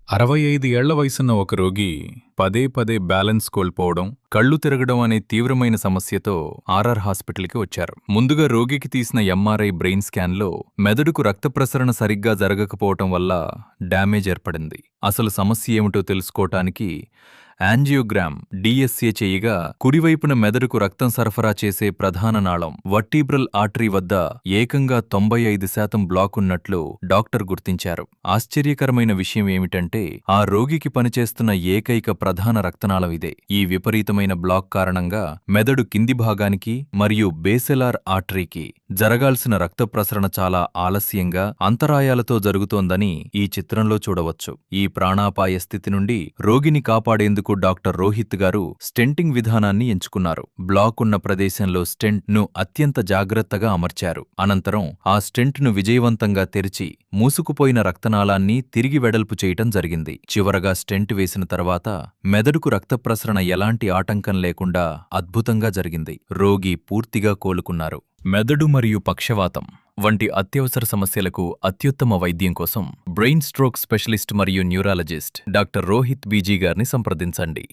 65 ఏళ్ల వయసున్న ఒక రోగి పదే పదే బ్యాలెన్స్ కోల్పోవడం, కళ్ళు తిరగడం అనే తీవ్రమైన సమస్యతో ఆర్ఆర్ హాస్పిటల్కి వచ్చారు. ముందుగా రోగికి తీసిన ఎంఆర్ఐ బ్రెయిన్ స్కాన్లో మెదడుకు రక్త ప్రసరణ సరిగ్గా జరగకపోవటం వల్ల డ్యామేజ్ ఏర్పడింది. అసలు సమస్య ఏమిటో తెలుసుకోవటానికి యాంజియోగ్రామ్ డిఎస్ఏ చేయగా కుడివైపున మెదడుకు రక్తం సరఫరా చేసే ప్రధాన నాళం వర్టీబ్రల్ ఆర్టరీ వద్ద ఏకంగా 95% బ్లాక్ ఉన్నట్లు డాక్టర్ గుర్తించారు. ఆశ్చర్యకరమైన విషయం ఏమిటంటే ఆ రోగికి పనిచేస్తున్న ఏకైక ప్రధాన రక్తనాళం ఇదే. ఈ విపరీతమైన బ్లాక్ కారణంగా మెదడు కింది భాగానికి మరియు బేసెలార్ ఆర్టరీకి జరగాల్సిన రక్త ప్రసరణ చాలా ఆలస్యంగా, అంతరాయాలతో జరుగుతోందని ఈ చిత్రంలో చూడవచ్చు. ఈ ప్రాణాపాయ స్థితి నుండి రోగిని కాపాడేందుకు డాక్టర్ రోహిత్ గారు స్టెంటింగ్ విధానాన్ని ఎంచుకున్నారు. బ్లాక్ ఉన్న ప్రదేశంలో స్టెంట్ ను అత్యంత జాగ్రత్తగా అమర్చారు. అనంతరం ఆ స్టెంట్ ను విజయవంతంగా తెరిచి మూసుకుపోయిన రక్తనాళాన్ని తిరిగి వెడల్పు చేయటం జరిగింది. చివరగా స్టెంట్ వేసిన తర్వాత మెదడుకు రక్త ప్రసరణ ఎలాంటి ఆటంకం లేకుండా అద్భుతంగా జరిగింది. రోగి పూర్తిగా కోలుకున్నారు. మెదడు మరియు పక్షవాతం వంటి అత్యవసర సమస్యలకు అత్యుత్తమ వైద్యం కోసం బ్రెయిన్ స్ట్రోక్ స్పెషలిస్ట్ మరియు న్యూరాలజిస్ట్ డాక్టర్ రోహిత్ బీజీ గారిని సంప్రదించండి.